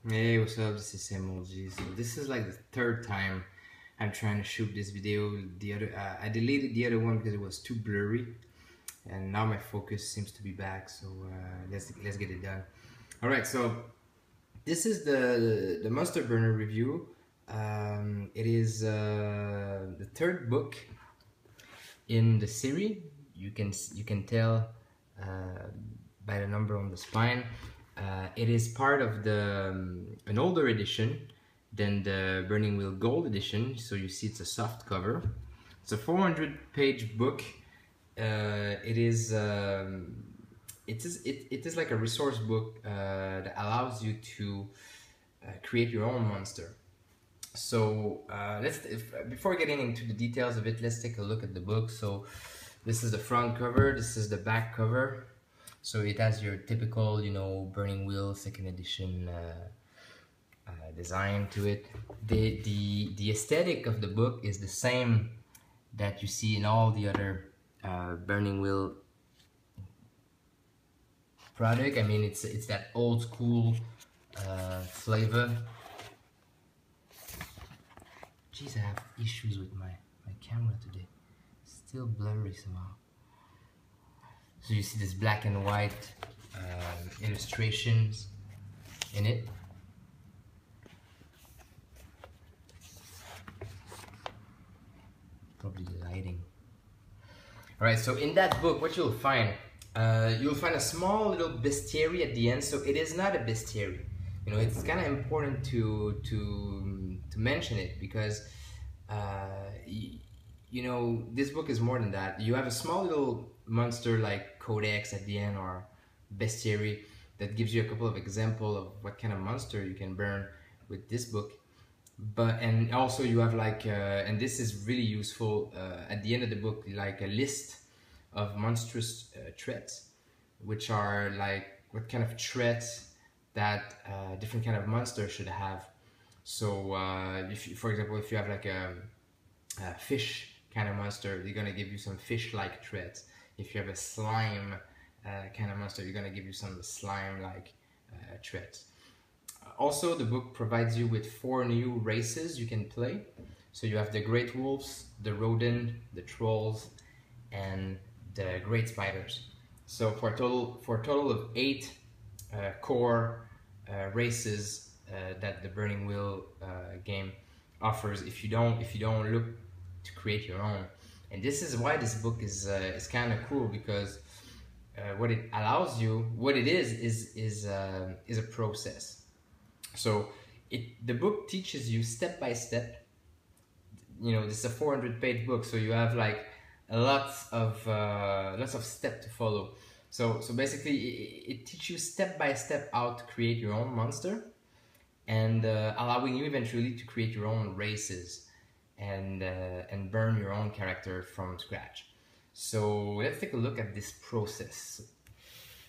Hey, what's up? This is MLG. So this is like the third time I'm trying to shoot this video. I deleted the other one because it was too blurry, and now my focus seems to be back. So let's get it done. All right. So this is the Monster Burner review. It is the third book in the series. You can tell by the number on the spine. It is part of an older edition than the Burning Wheel Gold edition, so you see it's a soft cover. It's a 400-page book. It is like a resource book that allows you to create your own monster. So before getting into the details of it, let's take a look at the book. So this is the front cover, this is the back cover. So it has your typical, Burning Wheel 2nd edition design to it. The aesthetic of the book is the same that you see in all the other Burning Wheel product. I mean, it's that old school flavor. Jeez, I have issues with my camera today. Still blurry somehow. So you see this black and white illustrations in it. Probably the lighting. Alright, so in that book, what you'll find a small little bestiary at the end. So it is not a bestiary. It's kind of important to mention it because this book is more than that. You have a small little monster like Codex at the end or bestiary that gives you a couple of examples of what kind of monster you can burn with this book. And also you have and this is really useful at the end of the book, like a list of monstrous threats, which are like what kind of threats that different kind of monster should have. So for example, if you have like a fish kind of monster, they're gonna give you some fish-like threats. If you have a slime kind of monster, you're gonna give you some slime-like threats. Also, the book provides you with 4 new races you can play. So you have the Great Wolves, the Rodent, the Trolls, and the Great Spiders. So for a total of 8 core races that the Burning Wheel game offers. If you don't look to create your own. And this is why this book is kind of cool, because what it allows you, what it is a process. So the book teaches you step by step. This is a 400-page book, so you have like lots of steps to follow. So basically, it teaches you step by step how to create your own monster, and allowing you eventually to create your own races and burn your own character from scratch. So let's take a look at this process.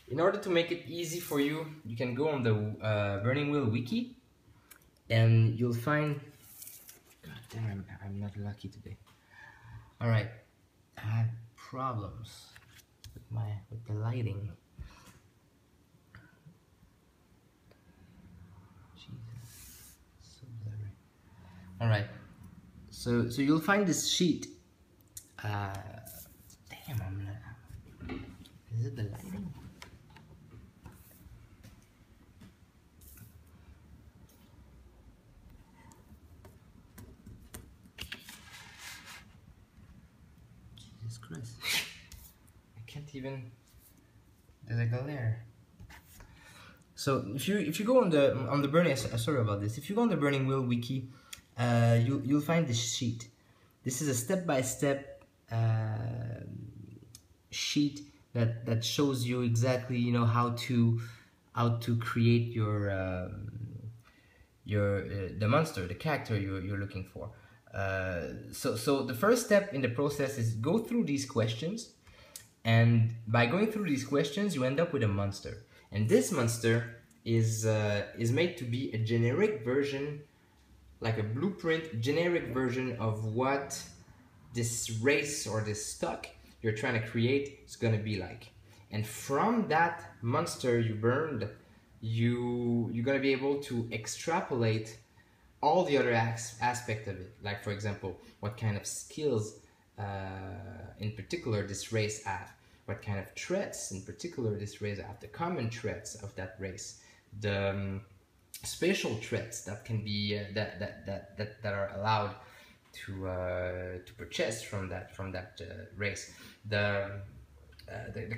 In order to make it easy for you, you can go on the Burning Wheel wiki, and you'll find. God damn, I'm not lucky today. All right, I have problems with the lighting. Jesus, so blurry. All right. So you'll find this sheet. Damn, is it the lighting? Jesus Christ! I can't even. There's a glare. So if you go on the Burning, sorry about this. If you go on the Burning Wheel wiki, you'll find this sheet. This is a step-by-step sheet that shows you exactly how to create your the monster, the character you're looking for. So the first step in the process is go through these questions, and by going through these questions, you end up with a monster. And this monster is made to be a generic version, like a blueprint, generic version of what this race or this stock you're trying to create is going to be like. And from that monster you burned, you're gonna be able to extrapolate all the other aspect of it. Like for example, what kind of skills in particular this race have, what kind of traits in particular this race have, the common traits of that race, the spatial traits that can be that are allowed to purchase from that race, the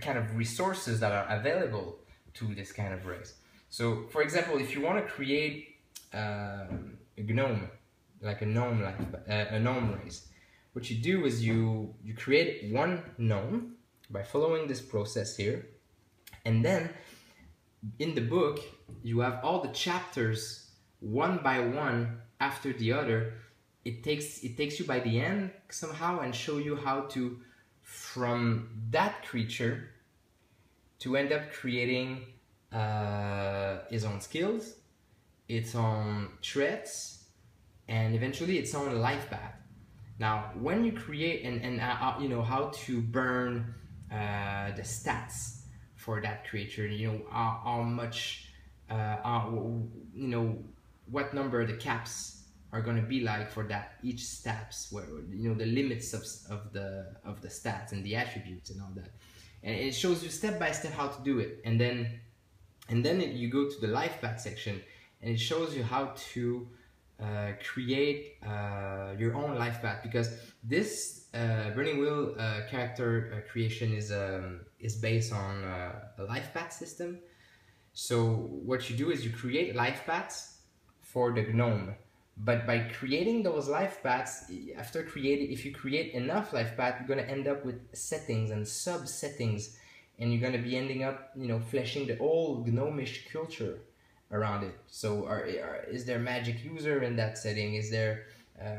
kind of resources that are available to this kind of race. So for example, if you want to create a gnome, like a gnome race, what you do is you create one gnome by following this process here, and then in the book you have all the chapters one by one after the other. It takes you by the end somehow and show you how to, from that creature, to end up creating his own skills, its own traits, and eventually its own life path. Now, when you create and you know how to burn the stats for that creature, you know how much, you know what number the caps are going to be like for that each stats, where you know the limits of the stats and the attributes and all that, and it shows you step by step how to do it, and then you go to the life path section and it shows you how to create your own life path, because this Burning Wheel character creation is based on a life path system. So what you do is you create life paths for the gnome, but by creating those life paths, if you create enough life paths, you're going to end up with settings and sub settings, and you're going to be ending up, you know, fleshing the whole gnomish culture around it. So is there magic user in that setting? Is there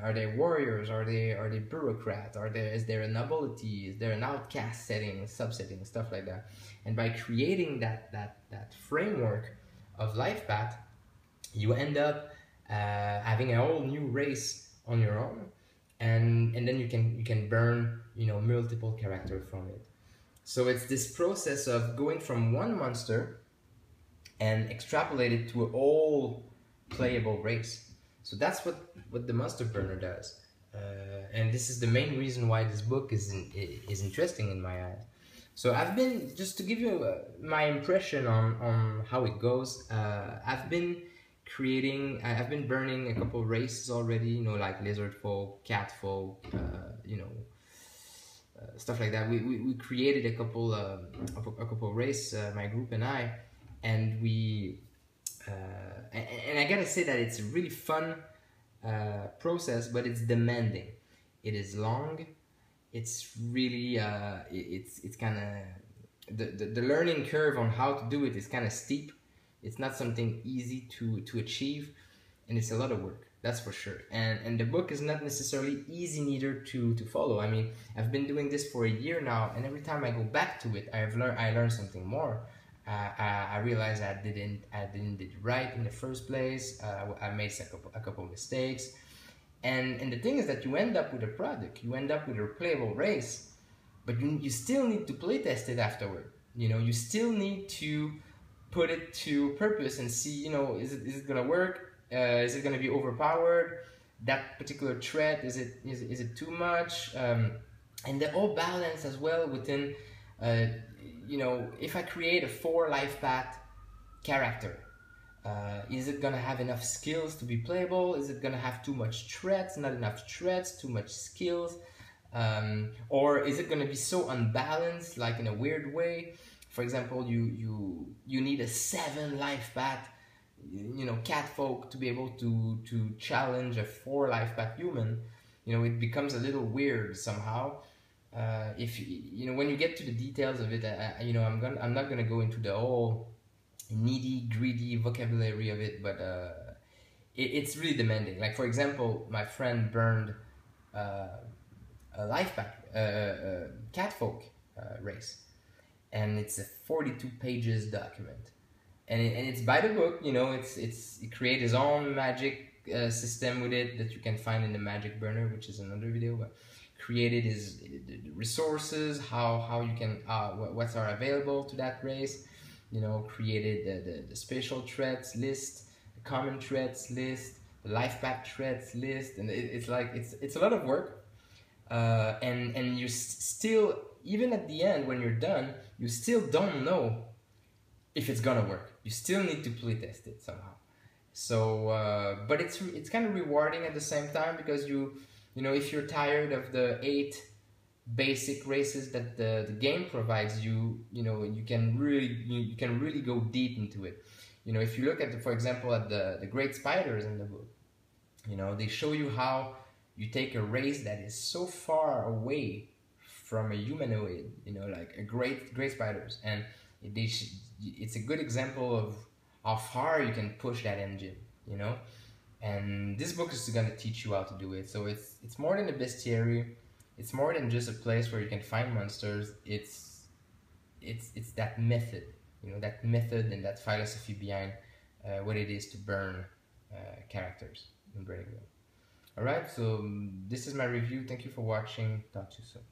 are they warriors? Are they bureaucrat? Is there a nobility? Is there an outcast setting, subsetting, stuff like that? And by creating that framework of life path, you end up having a whole new race on your own, and then you can burn, you know, multiple characters from it. So it's this process of going from one monster and extrapolate it to a whole playable race. So that's what the Monster Burner does, and this is the main reason why this book is interesting in my eyes. So I've been, just to give you my impression on how it goes, I've been burning a couple races already, you know, like lizard folk, cat folk, you know, stuff like that. We created a couple race, my group and I, and and I gotta say that it's a really fun process, but it's demanding. It is long. It's really it's kind of the learning curve on how to do it is kind of steep. It's not something easy to achieve, and it's a lot of work, that's for sure. And the book is not necessarily easy neither to follow. I mean, I've been doing this for a year now, and every time I go back to it, I learned something more. I realized I didn't do it right in the first place. I made a couple mistakes, and the thing is that you end up with a product, you end up with a playable race, but you still need to play test it afterward. You know, you still need to put it to purpose and see, you know, is it gonna work? Is it gonna be overpowered? That particular threat, is it too much? And the whole balance as well within, you know, if I create a 4 life path character, is it gonna have enough skills to be playable? Is it gonna have too much threats, not enough threats, too much skills? Or is it gonna be so unbalanced, like in a weird way? For example, you need a 7 life path, you know, cat folk to be able to challenge a 4 life path human. You know, it becomes a little weird somehow. If you know, when you get to the details of it, you know, I'm not gonna go into the whole needy, greedy vocabulary of it, but it's really demanding. Like for example, my friend burned a life path, cat folk race, and it's a 42 pages document, and it's by the book. You know, it creates his own magic system with it that you can find in the Magic Burner, which is another video. But created his resources, how you can what are available to that race, you know, created the special threats list, the common threats list, the life path threats list, and it's like it's a lot of work. And you still, even at the end when you're done, you still don't know if it's gonna work. You still need to play test it somehow. So, but it's kind of rewarding at the same time, because you know, if you're tired of the 8 basic races that the game provides you, you know, you can really go deep into it. You know, if you look at for example at the great spiders in the book, you know, they show you how you take a race that is so far away from a humanoid, you know, like a great spiders, and it's a good example of how far you can push that engine, you know. And this book is going to teach you how to do it. So it's more than a bestiary. It's more than just a place where you can find monsters. It's that method, you know, that method and that philosophy behind what it is to burn characters in Burning Wheel. All right, so this is my review. Thank you for watching. Talk to you soon.